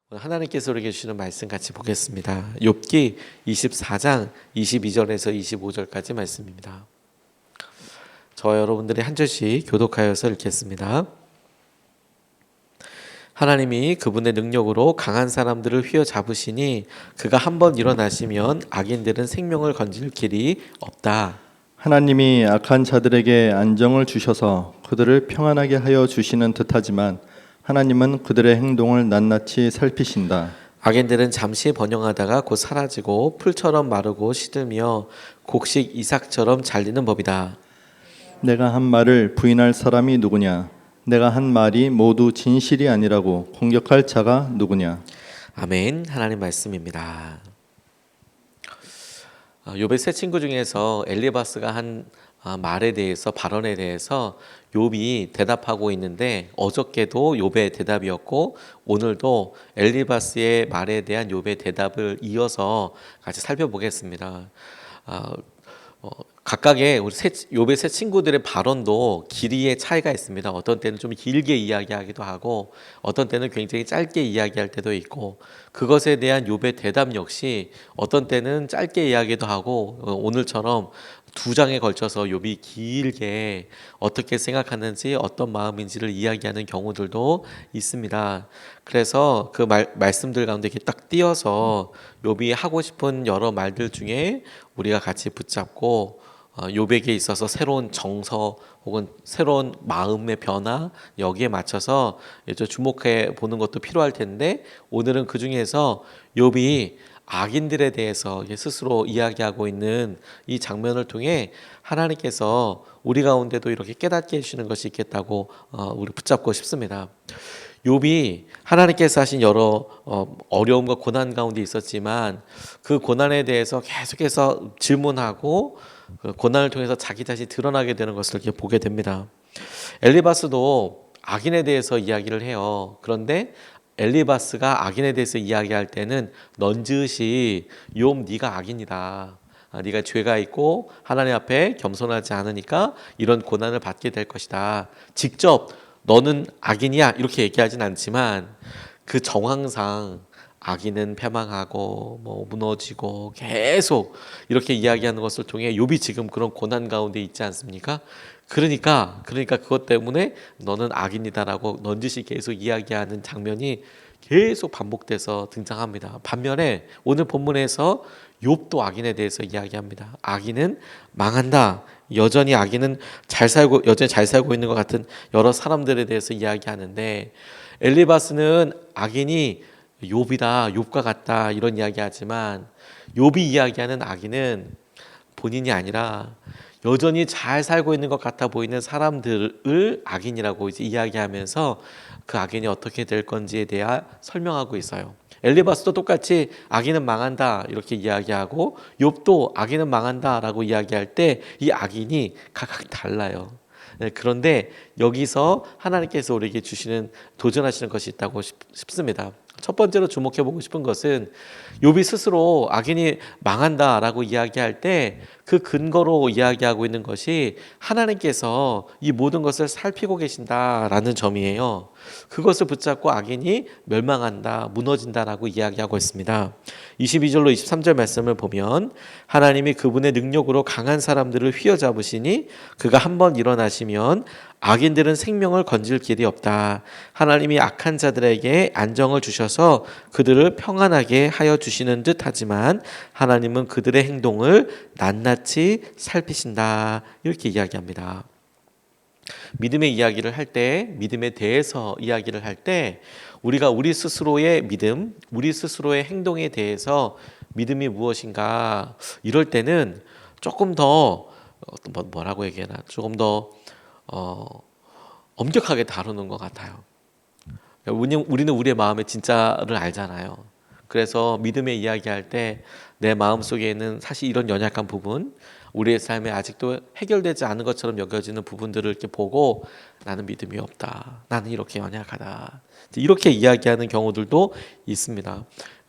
오늘 하나님께서 우리에게 주시는 말씀 같이 보겠습니다. 욥기 24장 22절에서 25절까지 말씀입니다. 저와 여러분들이 한 절씩 교독하여서 읽겠습니다. 하나님이 그분의 능력으로 강한 사람들을 휘어잡으시니 그가 한번 일어나시면 악인들은 생명을 건질 길이 없다. 하나님이 악한 자들에게 안정을 주셔서 그들을 평안하게 하여 주시는 듯하지만 하나님은 그들의 행동을 낱낱이 살피신다. 악인들은 잠시 번영하다가 곧 사라지고 풀처럼 마르고 시들며 곡식 이삭처럼 잘리는 법이다. 내가 한 말을 부인할 사람이 누구냐? 내가 한 말이 모두 진실이 아니라고 공격할 자가 누구냐? 아멘. 하나님 말씀입니다. 욥의 세 친구 중에서 엘리바스가 한 말에 대해서 발언에 대해서 욥이 대답하고 있는데 어저께도 욥의 대답이었고 오늘도 엘리바스의 말에 대한 욥의 대답을 이어서 같이 살펴보겠습니다. 각각의 우리 욥의 세 친구들의 발언도 길이의 차이가 있습니다. 어떤 때는 좀 길게 이야기하기도 하고 어떤 때는 굉장히 짧게 이야기할 때도 있고 그것에 대한 욥의 대답 역시 어떤 때는 짧게 이야기도 하고 오늘처럼 두 장에 걸쳐서 욥이 길게 어떻게 생각하는지 어떤 마음인지를 이야기하는 경우들도 있습니다. 그래서 그 말씀들 가운데 이렇게 딱 띄어서 욥이 하고 싶은 여러 말들 중에 우리가 같이 붙잡고 욥에게 있어서 새로운 정서 혹은 새로운 마음의 변화 여기에 맞춰서 주목해 보는 것도 필요할 텐데 오늘은 그 중에서 욥이 악인들에 대해서 스스로 이야기하고 있는 이 장면을 통해 하나님께서 우리 가운데도 이렇게 깨닫게 해주시는 것이 있겠다고 우리 붙잡고 싶습니다. 욥이 하나님께서 하신 여러 어려움과 고난 가운데 있었지만 그 고난에 대해서 계속해서 질문하고 그 고난을 통해서 자기 자신이 드러나게 되는 것을 이렇게 보게 됩니다. 엘리바스도 악인에 대해서 이야기를 해요. 그런데 엘리바스가 악인에 대해서 이야기할 때는 넌지시 욥 네가 악인이다. 네가 죄가 있고 하나님 앞에 겸손하지 않으니까 이런 고난을 받게 될 것이다. 직접 너는 악인이야 이렇게 얘기하진 않지만 그 정황상 악인은 패망하고 무너지고 계속 이렇게 이야기하는 것을 통해 욥이 지금 그런 고난 가운데 있지 않습니까? 그러니까 그것 때문에 너는 악인이다라고 넌지시 계속 이야기하는 장면이 계속 반복돼서 등장합니다. 반면에 오늘 본문에서 욥도 악인에 대해서 이야기합니다. 악인은 망한다. 여전히 악인은 여전히 잘 살고 있는 것 같은 여러 사람들에 대해서 이야기하는데 엘리바스는 악인이 욥이다, 욥과 같다 이런 이야기하지만 욥이 이야기하는 악인은 본인이 아니라 여전히 잘 살고 있는 것 같아 보이는 사람들을 악인이라고 이제 이야기하면서 그 악인이 어떻게 될 건지에 대해 설명하고 있어요. 엘리바스도 똑같이 악인은 망한다 이렇게 이야기하고 욥도 악인은 망한다라고 이야기할 때 이 악인이 각각 달라요. 그런데 여기서 하나님께서 우리에게 주시는 도전하시는 것이 있다고 싶습니다. 첫 번째로 주목해보고 싶은 것은 욥이 스스로 악인이 망한다라고 이야기할 때 그 근거로 이야기하고 있는 것이 하나님께서 이 모든 것을 살피고 계신다라는 점이에요. 그것을 붙잡고 악인이 멸망한다, 무너진다라고 이야기하고 있습니다. 22절로 23절 말씀을 보면 하나님이 그분의 능력으로 강한 사람들을 휘어잡으시니 그가 한번 일어나시면 악인들은 생명을 건질 길이 없다. 하나님이 악한 자들에게 안정을 주셔서 그들을 평안하게 하여 주시는 듯 하지만 하나님은 그들의 행동을 낱낱이 살피신다. 이렇게 이야기합니다. 믿음의 이야기를 할 때, 믿음에 대해서 이야기를 할 때 우리가 우리 스스로의 믿음, 우리 스스로의 행동에 대해서 믿음이 무엇인가 이럴 때는 조금 더 뭐라고 얘기하나 조금 더 엄격하게 다루는 것 같아요. 우리는 우리의 마음의 진짜를 알잖아요. 그래서 믿음의 이야기할 때 내 마음속에 있는 사실 이런 연약한 부분, 우리의 삶에 아직도 해결되지 않은 것처럼 여겨지는 부분들을 이렇게 보고 나는 믿음이 없다. 나는 이렇게 연약하다. 이렇게 이야기하는 경우들도 있습니다.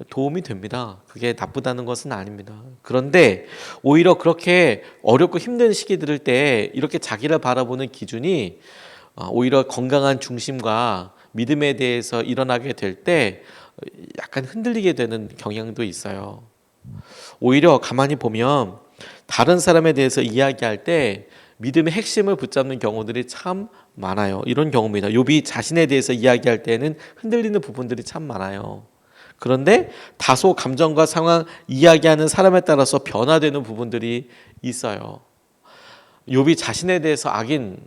도움이 됩니다. 그게 나쁘다는 것은 아닙니다. 그런데 오히려 그렇게 어렵고 힘든 시기 들을 때 이렇게 자기를 바라보는 기준이 오히려 건강한 중심과 믿음에 대해서 일어나게 될 때 약간 흔들리게 되는 경향도 있어요. 오히려 가만히 보면 다른 사람에 대해서 이야기할 때 믿음의 핵심을 붙잡는 경우들이 참 많아요. 이런 경우입니다. 욥이 자신에 대해서 이야기할 때는 흔들리는 부분들이 참 많아요. 그런데 다소 감정과 상황 이야기하는 사람에 따라서 변화되는 부분들이 있어요. 욥이 자신에 대해서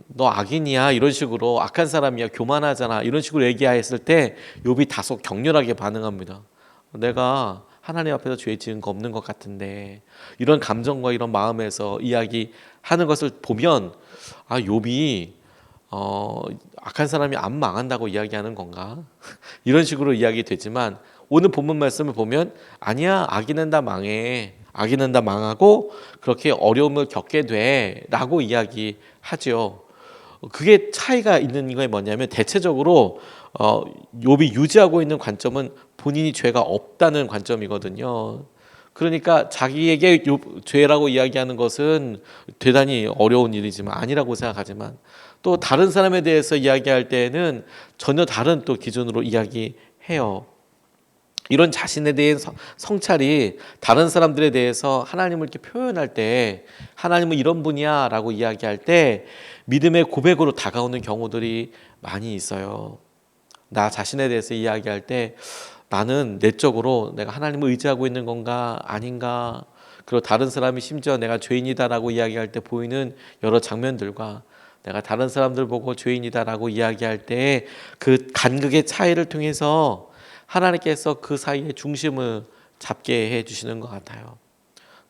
너 악인이야 이런 식으로 악한 사람이야 교만하잖아 이런 식으로 얘기했을 때 욥이 다소 격렬하게 반응합니다. 내가 하나님 앞에서 죄 지은 거 없는 것 같은데 이런 감정과 이런 마음에서 이야기하는 것을 보면 욥이 악한 사람이 안 망한다고 이야기하는 건가 이런 식으로 이야기되지만 오늘 본문 말씀을 보면 아니야 악인은 다 망해 악인은 다 망하고 그렇게 어려움을 겪게 돼라고 이야기하죠. 그게 차이가 있는 게 뭐냐면 대체적으로 욥이 유지하고 있는 관점은 본인이 죄가 없다는 관점이거든요. 그러니까 자기에게 죄라고 이야기하는 것은 대단히 어려운 일이지만 아니라고 생각하지만 또 다른 사람에 대해서 이야기할 때는 전혀 다른 또 기준으로 이야기해요. 이런 자신에 대한 성찰이 다른 사람들에 대해서 하나님을 이렇게 표현할 때 하나님은 이런 분이야 라고 이야기할 때 믿음의 고백으로 다가오는 경우들이 많이 있어요. 나 자신에 대해서 이야기할 때 나는 내적으로 내가 하나님을 의지하고 있는 건가 아닌가 그리고 다른 사람이 심지어 내가 죄인이다라고 이야기할 때 보이는 여러 장면들과 내가 다른 사람들 보고 죄인이다라고 이야기할 때 그 간극의 차이를 통해서 하나님께서 그 사이의 중심을 잡게 해주시는 것 같아요.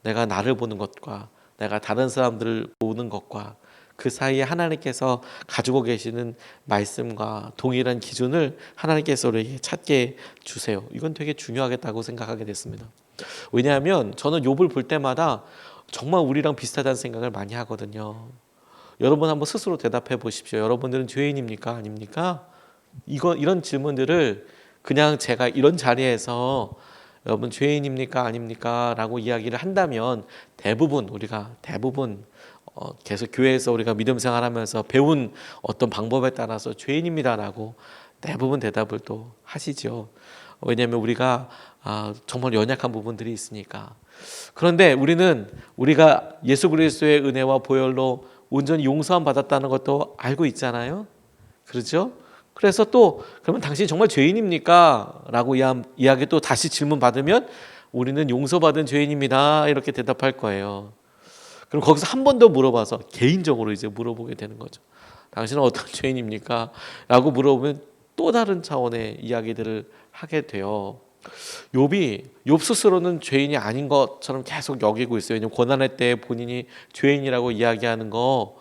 내가 나를 보는 것과 내가 다른 사람들을 보는 것과 그 사이에 하나님께서 가지고 계시는 말씀과 동일한 기준을 하나님께서 우리에게 찾게 주세요. 이건 되게 중요하겠다고 생각하게 됐습니다. 왜냐하면 저는 욥을 볼 때마다 정말 우리랑 비슷하다는 생각을 많이 하거든요. 여러분 한번 스스로 대답해 보십시오. 여러분들은 죄인입니까? 아닙니까? 이런 질문들을 그냥 제가 이런 자리에서 여러분 죄인입니까? 아닙니까? 라고 이야기를 한다면 우리가 대부분 계속 교회에서 우리가 믿음 생활하면서 배운 어떤 방법에 따라서 죄인입니다라고 대부분 대답을 또 하시죠. 왜냐하면 우리가 정말 연약한 부분들이 있으니까. 그런데 우리가 예수 그리스도의 은혜와 보혈로 온전히 용서함 받았다는 것도 알고 있잖아요. 그렇죠? 그래서 또 그러면 당신이 정말 죄인입니까? 라고 이야기 또 다시 질문 받으면 우리는 용서받은 죄인입니다. 이렇게 대답할 거예요. 그럼 거기서 한 번 더 물어봐서 개인적으로 이제 물어보게 되는 거죠. 당신은 어떤 죄인입니까? 라고 물어보면 또 다른 차원의 이야기들을 하게 돼요. 욥 스스로는 죄인이 아닌 것처럼 계속 여기고 있어요. 왜냐하면 고난의 때 본인이 죄인이라고 이야기하는 거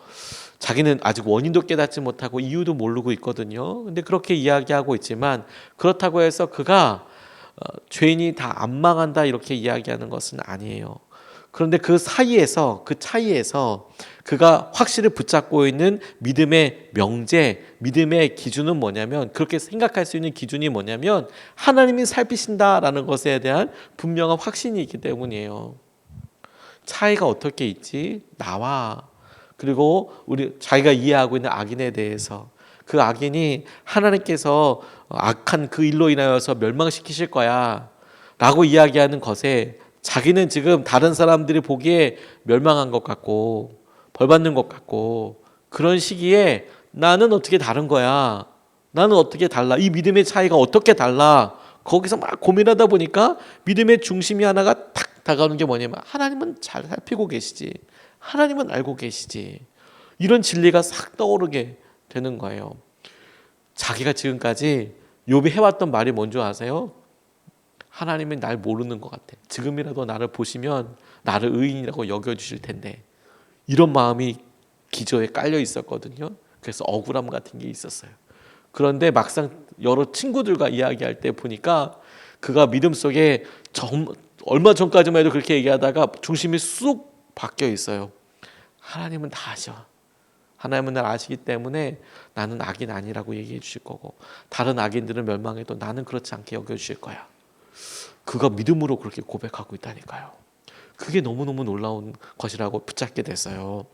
자기는 아직 원인도 깨닫지 못하고 이유도 모르고 있거든요. 근데 그렇게 이야기하고 있지만 그렇다고 해서 그가 죄인이 다 안 망한다 이렇게 이야기하는 것은 아니에요. 그런데 그 차이에서 그가 확실히 붙잡고 있는 믿음의 명제, 믿음의 기준은 뭐냐면 그렇게 생각할 수 있는 기준이 뭐냐면 하나님이 살피신다라는 것에 대한 분명한 확신이 있기 때문이에요. 차이가 어떻게 있지? 나와 그리고 자기가 이해하고 있는 악인에 대해서 그 악인이 하나님께서 악한 그 일로 인하여서 멸망시키실 거야 라고 이야기하는 것에 자기는 지금 다른 사람들이 보기에 멸망한 것 같고 벌받는 것 같고 그런 시기에 나는 어떻게 다른 거야? 나는 어떻게 달라? 이 믿음의 차이가 어떻게 달라? 거기서 막 고민하다 보니까 믿음의 중심이 하나가 탁 다가오는 게 뭐냐면 하나님은 잘 살피고 계시지. 하나님은 알고 계시지. 이런 진리가 싹 떠오르게 되는 거예요. 자기가 지금까지 욥이 해왔던 말이 뭔지 아세요? 하나님은 날 모르는 것 같아. 지금이라도 나를 보시면 나를 의인이라고 여겨주실 텐데 이런 마음이 기저에 깔려 있었거든요. 그래서 억울함 같은 게 있었어요. 그런데 막상 여러 친구들과 이야기할 때 보니까 그가 믿음 속에 얼마 전까지만 해도 그렇게 얘기하다가 중심이 쑥 바뀌어 있어요. 하나님은 다 아셔. 하나님은 날 아시기 때문에 나는 악인 아니라고 얘기해 주실 거고 다른 악인들은 멸망해도 나는 그렇지 않게 여겨주실 거야. 그가 믿음으로 그렇게 고백하고 있다니까요. 그게 너무너무 놀라운 것이라고 붙잡게 됐어요.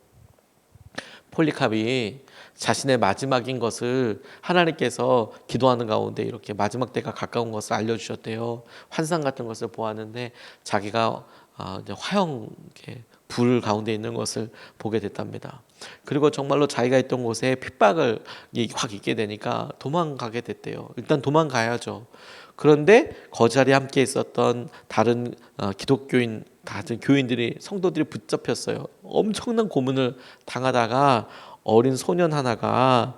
폴리캅이 자신의 마지막인 것을 하나님께서 기도하는 가운데 이렇게 마지막 때가 가까운 것을 알려주셨대요. 환상 같은 것을 보았는데 자기가 이제 화형 불 가운데 있는 것을 보게 됐답니다. 그리고 정말로 자기가 있던 곳에 핍박을 확 있게 되니까 도망가게 됐대요. 일단 도망가야죠. 그런데 그 자리에 함께 있었던 다른 기독교인, 다른 교인들이, 성도들이 붙잡혔어요. 엄청난 고문을 당하다가 어린 소년 하나가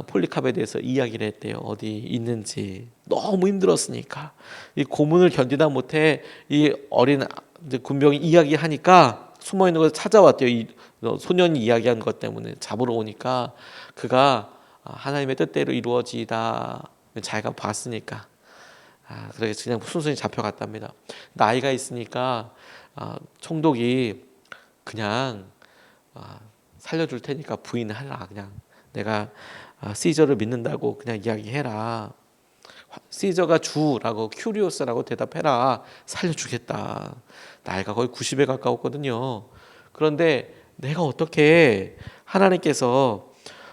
폴리캅에 대해서 이야기를 했대요. 어디 있는지. 너무 힘들었으니까 이 고문을 견디다 못해 이 어린 이제 군병이 이야기하니까 숨어 있는 것을 찾아왔대요. 이 소년이 이야기한 것 때문에 잡으러 오니까 그가 하나님의 뜻대로 이루어지다 자기가 봤으니까 그래서 그냥 순순히 잡혀갔답니다. 나이가 있으니까 총독이 그냥 살려줄 테니까 부인하라. 그냥 내가 시저를 믿는다고 그냥 이야기해라. 시저가 주라고 큐리오스라고 대답해라. 살려주겠다. 나이가 거의 90에 가까웠거든요. 그런데 내가 어떻게 하나님께서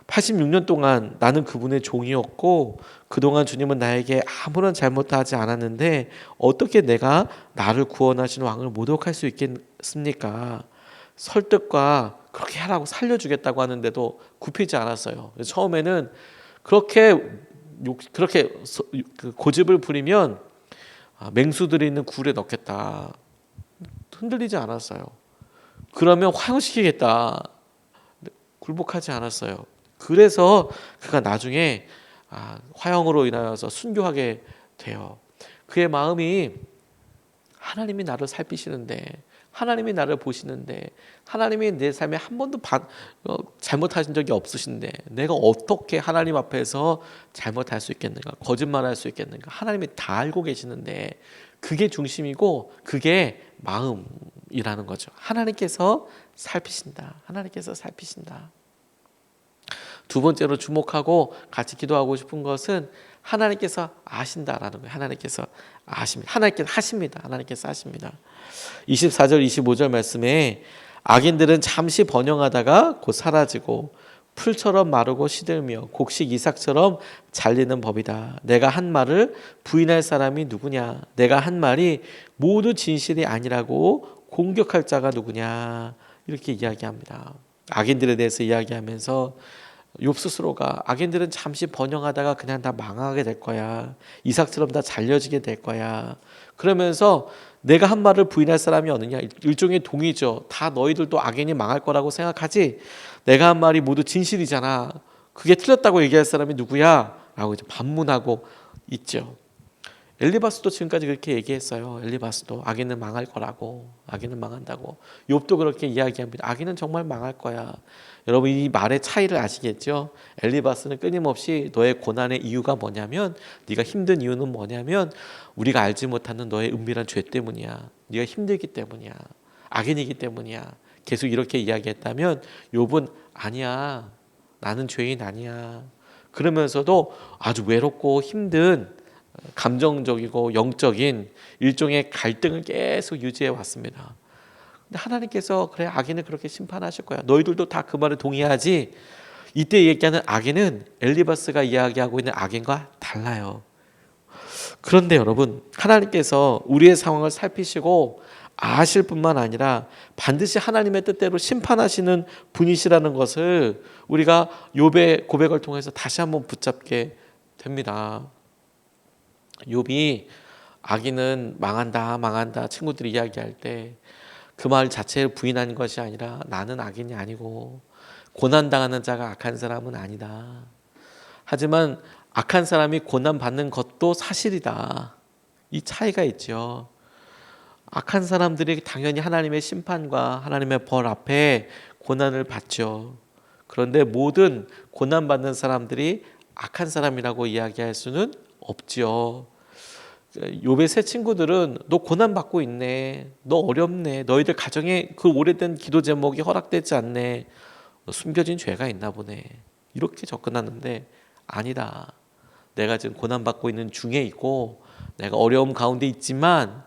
86년 동안 나는 그분의 종이었고 그동안 주님은 나에게 아무런 잘못도 하지 않았는데 어떻게 내가 나를 구원하신 왕을 모독할 수 있겠습니까? 설득과 그렇게 하라고 살려주겠다고 하는데도 굽히지 않았어요. 처음에는 그렇게 고집을 부리면 맹수들이 있는 굴에 넣겠다. 흔들리지 않았어요. 그러면 화형시키겠다. 굴복하지 않았어요. 그래서 그가 나중에 화형으로 인하여서 순교하게 돼요. 그의 마음이 하나님이 나를 살피시는데, 하나님이 나를 보시는데, 하나님이 내 삶에 한 번도 잘못하신 적이 없으신데 내가 어떻게 하나님 앞에서 잘못할 수 있겠는가, 거짓말할 수 있겠는가. 하나님이 다 알고 계시는데 그게 중심이고 그게 마음이라는 거죠. 하나님께서 살피신다. 하나님께서 살피신다. 두 번째로 주목하고 같이 기도하고 싶은 것은 하나님께서 아신다라는 거예요. 하나님께서 아십니다. 하나님께서 하십니다. 하나님께서 하십니다. 24절 25절 말씀에 악인들은 잠시 번영하다가 곧 사라지고 풀처럼 마르고 시들며 곡식 이삭처럼 잘리는 법이다. 내가 한 말을 부인할 사람이 누구냐? 내가 한 말이 모두 진실이 아니라고 공격할 자가 누구냐? 이렇게 이야기합니다. 악인들에 대해서 이야기하면서 욥 스스로가 악인들은 잠시 번영하다가 그냥 다 망하게 될 거야. 이삭처럼 다 잘려지게 될 거야. 그러면서 내가 한 말을 부인할 사람이 어느냐? 일종의 동의죠. 다 너희들도 악인이 망할 거라고 생각하지? 내가 한 말이 모두 진실이잖아. 그게 틀렸다고 얘기할 사람이 누구야? 라고 이제 반문하고 있죠. 엘리바스도 지금까지 그렇게 얘기했어요. 엘리바스도 악인은 망할 거라고, 악인은 망한다고. 욥도 그렇게 이야기합니다. 악인은 정말 망할 거야. 여러분 이 말의 차이를 아시겠죠? 엘리바스는 끊임없이 너의 고난의 이유가 뭐냐면, 네가 힘든 이유는 뭐냐면 우리가 알지 못하는 너의 은밀한 죄 때문이야. 네가 힘들기 때문이야. 악인이기 때문이야. 계속 이렇게 이야기했다면 욥은 아니야. 나는 죄인 아니야. 그러면서도 아주 외롭고 힘든 감정적이고 영적인 일종의 갈등을 계속 유지해 왔습니다. 근데 하나님께서 그래 악인을 그렇게 심판하실 거야. 너희들도 다 그 말에 동의하지? 이때 얘기하는 악인은 엘리바스가 이야기하고 있는 악인과 달라요. 그런데 여러분 하나님께서 우리의 상황을 살피시고 아실 뿐만 아니라 반드시 하나님의 뜻대로 심판하시는 분이시라는 것을 우리가 욥의 고백을 통해서 다시 한번 붙잡게 됩니다. 욥이 악인은 망한다 친구들이 이야기할 때 그 말 자체를 부인한 것이 아니라 나는 악인이 아니고 고난당하는 자가 악한 사람은 아니다. 하지만 악한 사람이 고난받는 것도 사실이다. 이 차이가 있죠. 악한 사람들이 당연히 하나님의 심판과 하나님의 벌 앞에 고난을 받죠. 그런데 모든 고난받는 사람들이 악한 사람이라고 이야기할 수는 없죠. 욥의 세 친구들은 너 고난받고 있네. 너 어렵네. 너희들 가정에 그 오래된 기도 제목이 허락되지 않네. 숨겨진 죄가 있나 보네. 이렇게 접근하는데 아니다. 내가 지금 고난받고 있는 중에 있고 내가 어려움 가운데 있지만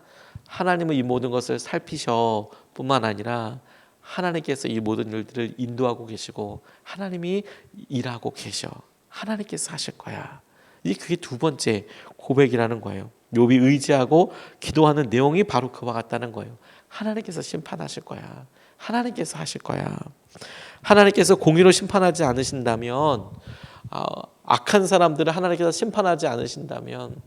하나님은 이 모든 것을 살피셔 뿐만 아니라 하나님께서 이 모든 일들을 인도하고 계시고 하나님이 일하고 계셔. 하나님께서 하실 거야. 그게 두 번째 고백이라는 거예요. 욥이 의지하고 기도하는 내용이 바로 그와 같다는 거예요. 하나님께서 심판하실 거야. 하나님께서 하실 거야. 하나님께서 공의로 심판하지 않으신다면, 악한 사람들을 하나님께서 심판하지 않으신다면,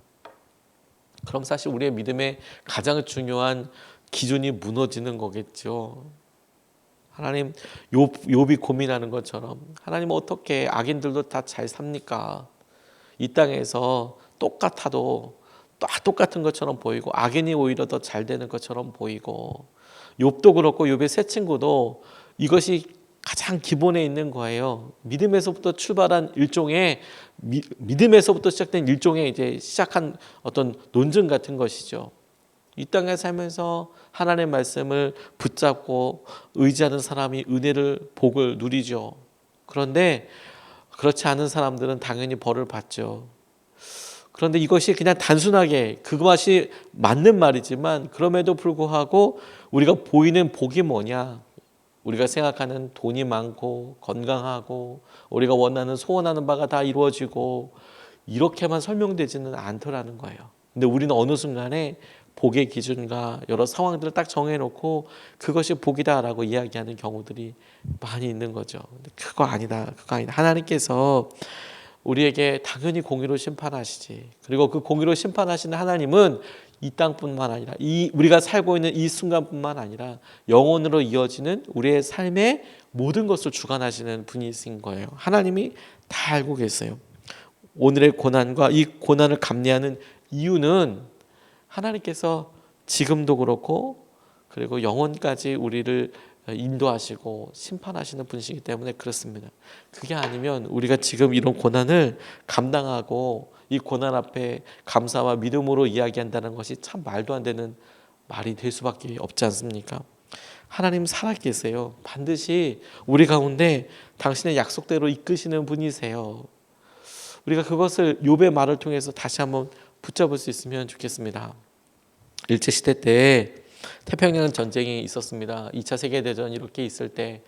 그럼 사실 우리의 믿음의 가장 중요한 기준이 무너지는 거겠죠. 하나님, 욥이 고민하는 것처럼 하나님 어떻게 악인들도 다 잘 삽니까? 이 땅에서 똑같아도 똑같은 것처럼 보이고 악인이 오히려 더 잘 되는 것처럼 보이고, 욥도 그렇고 욥의 세 친구도 이것이 가장 기본에 있는 거예요. 믿음에서부터 출발한 일종의 믿음에서부터 시작된 일종의 이제 시작한 어떤 논증 같은 것이죠. 이 땅에 살면서 하나님의 말씀을 붙잡고 의지하는 사람이 은혜를 복을 누리죠. 그런데 그렇지 않은 사람들은 당연히 벌을 받죠. 그런데 이것이 그냥 단순하게 그것이 맞는 말이지만, 그럼에도 불구하고 우리가 보이는 복이 뭐냐? 우리가 생각하는 돈이 많고 건강하고 우리가 원하는 소원하는 바가 다 이루어지고 이렇게만 설명되지는 않더라는 거예요. 근데 우리는 어느 순간에 복의 기준과 여러 상황들을 딱 정해놓고 그것이 복이다라고 이야기하는 경우들이 많이 있는 거죠. 근데 그거 아니다. 하나님께서 우리에게 당연히 공의로 심판하시지. 그리고 그 공의로 심판하시는 하나님은 이 땅뿐만 아니라 우리가 살고 있는 이 순간뿐만 아니라 영원으로 이어지는 우리의 삶의 모든 것을 주관하시는 분이신 거예요. 하나님이 다 알고 계세요. 오늘의 고난과 이 고난을 감내하는 이유는 하나님께서 지금도 그렇고 그리고 영원까지 우리를 인도하시고 심판하시는 분이시기 때문에 그렇습니다. 그게 아니면 우리가 지금 이런 고난을 감당하고 이 고난 앞에 감사와 믿음으로 이야기한다는 것이 참 말도 안 되는 말이 될 수밖에 없지 않습니까? 하나님 살아계세요. 반드시 우리 가운데 당신의 약속대로 이끄시는 분이세요. 우리가 그것을 욥의 말을 통해서 다시 한번 붙잡을 수 있으면 좋겠습니다. 일제시대 때 태평양 전쟁이 있었습니다. 2차 세계대전 이렇게 있을 때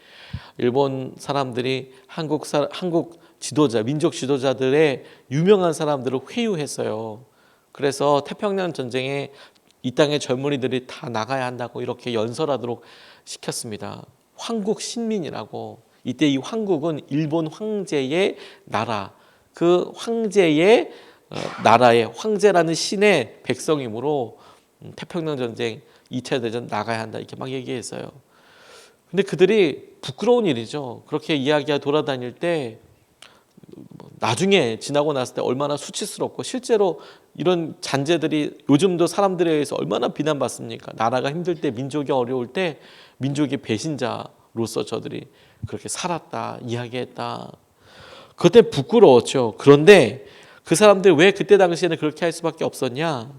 일본 사람들이 한국 지도자, 민족 지도자들의 유명한 사람들을 회유했어요. 그래서 태평양 전쟁에 이 땅의 젊은이들이 다 나가야 한다고 이렇게 연설하도록 시켰습니다. 황국 신민이라고. 이때 이 황국은 일본 황제의 나라, 그 황제의 나라의 황제라는 신의 백성이므로 태평양 전쟁 2차 대전 나가야 한다 이렇게 막 얘기했어요. 근데 그들이 부끄러운 일이죠. 그렇게 이야기가 돌아다닐 때 나중에 지나고 났을 때 얼마나 수치스럽고, 실제로 이런 잔재들이 요즘도 사람들에 의해서 얼마나 비난받습니까? 나라가 힘들 때, 민족이 어려울 때 민족의 배신자로서 저들이 그렇게 살았다 이야기했다. 그때 부끄러웠죠. 그런데 그 사람들 왜 그때 당시에는 그렇게 할 수밖에 없었냐?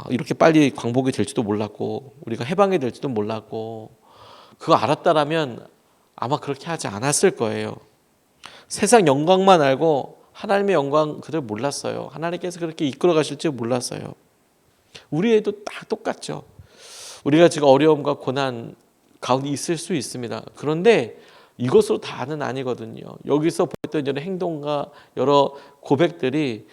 이렇게 빨리 광복이 될지도 몰랐고 우리가 해방이 될지도 몰랐고, 그거 알았다라면 아마 그렇게 하지 않았을 거예요. 세상 영광만 알고 하나님의 영광 그들 몰랐어요. 하나님께서 그렇게 이끌어 가실 줄 몰랐어요. 우리에도 다 똑같죠. 우리가 지금 어려움과 고난 가운데 있을 수 있습니다. 그런데 이것으로 다는 아니거든요. 여기서 보였던 여러 행동과 여러 고백들이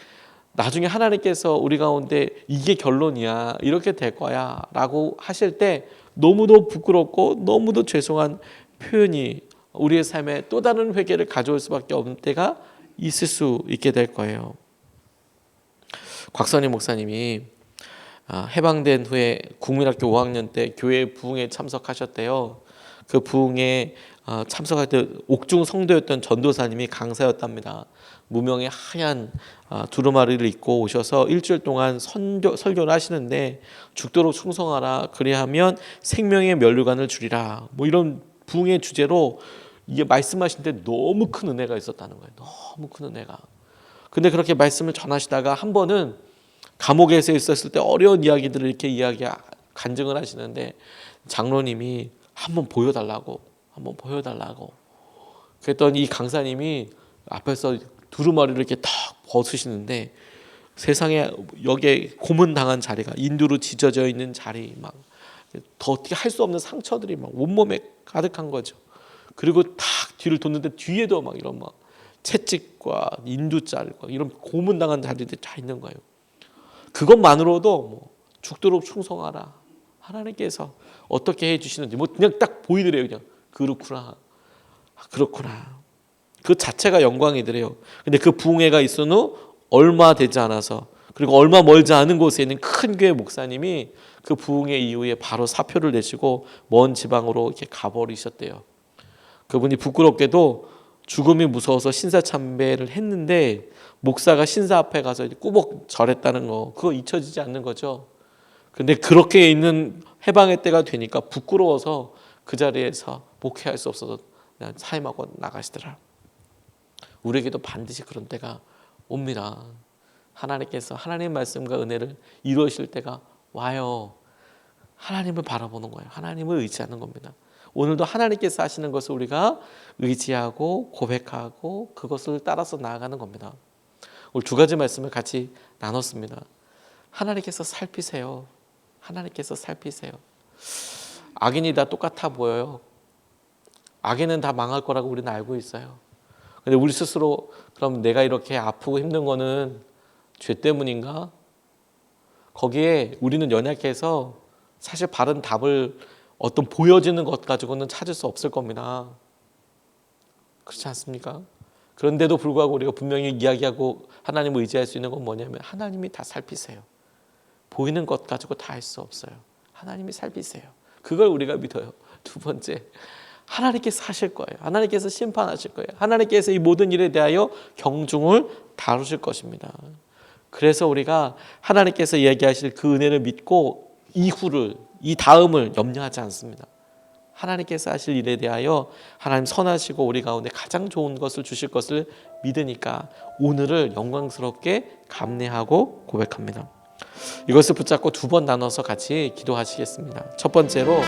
나중에 하나님께서 우리 가운데 이게 결론이야, 이렇게 될 거야 라고 하실 때 너무도 부끄럽고 너무도 죄송한 표현이 우리의 삶에 또 다른 회개를 가져올 수밖에 없는 때가 있을 수 있게 될 거예요. 곽선희 목사님이 해방된 후에 국민학교 5학년 때 교회 부흥에 참석하셨대요. 그 부흥에 참석할 때 옥중 성도였던 전도사님이 강사였답니다. 무명의 하얀 두루마리를 입고 오셔서 일주일 동안 설교를 하시는데, 죽도록 충성하라, 그리하면 생명의 면류관을 주리라, 뭐 이런 부흥의 주제로 이게 말씀하실 때 너무 큰 은혜가 있었다는 거예요. 너무 큰 은혜가. 근데 그렇게 말씀을 전하시다가 한 번은 감옥에서 있었을 때 어려운 이야기들을 이렇게 간증을 하시는데 장로님이 한번 보여달라고 그랬더니 이 강사님이 앞에서 두루마리를 이렇게 탁 벗으시는데 세상에 여기에 고문당한 자리가 인두로 찢어져 있는 자리, 막 더 어떻게 할 수 없는 상처들이 막 온몸에 가득한 거죠. 그리고 탁 뒤를 돕는데 뒤에도 막 이런 막 채찍과 인두짤과 이런 고문당한 자들이 다 있는 거예요. 그것만으로도 뭐 죽도록 충성하라. 하나님께서 어떻게 해주시는지 뭐 그냥 딱 보이더래요. 그냥 그렇구나, 그렇구나. 그 자체가 영광이더래요. 근데 그 부흥회가 있은 후 얼마 되지 않아서 그리고 얼마 멀지 않은 곳에 있는 큰 교회 목사님이 그 부흥회 이후에 바로 사표를 내시고 먼 지방으로 이렇게 가버리셨대요. 그분이 부끄럽게도 죽음이 무서워서 신사참배를 했는데 목사가 신사 앞에 가서 꾸벅 절했다는 거 그거 잊혀지지 않는 거죠. 근데 그렇게 있는 해방의 때가 되니까 부끄러워서 그 자리에서 목회할 수 없어서 그냥 사임하고 나가시더라. 우리에게도 반드시 그런 때가 옵니다. 하나님께서 하나님의 말씀과 은혜를 이루실 때가 와요. 하나님을 바라보는 거예요. 하나님을 의지하는 겁니다. 오늘도 하나님께서 하시는 것을 우리가 의지하고 고백하고 그것을 따라서 나아가는 겁니다. 오늘 두 가지 말씀을 같이 나눴습니다. 하나님께서 살피세요. 하나님께서 살피세요. 악인이 다 똑같아 보여요. 악인은 다 망할 거라고 우리는 알고 있어요. 근데 우리 스스로 그럼 내가 이렇게 아프고 힘든 거는 죄 때문인가? 거기에 우리는 연약해서 사실 바른 답을 어떤 보여지는 것 가지고는 찾을 수 없을 겁니다. 그렇지 않습니까? 그런데도 불구하고 우리가 분명히 이야기하고 하나님을 의지할 수 있는 건 뭐냐면 하나님이 다 살피세요. 보이는 것 가지고 다 할 수 없어요. 하나님이 살피세요. 그걸 우리가 믿어요. 두 번째, 하나님께서 하실 거예요. 하나님께서 심판하실 거예요. 하나님께서 이 모든 일에 대하여 경중을 다루실 것입니다. 그래서 우리가 하나님께서 이야기하실 그 은혜를 믿고 이후를 이 다음을 염려하지 않습니다. 하나님께서 하실 일에 대하여 하나님 선하시고 우리 가운데 가장 좋은 것을 주실 것을 믿으니까 오늘을 영광스럽게 감내하고 고백합니다. 이것을 붙잡고 두 번 나눠서 같이 기도하시겠습니다. 첫 번째로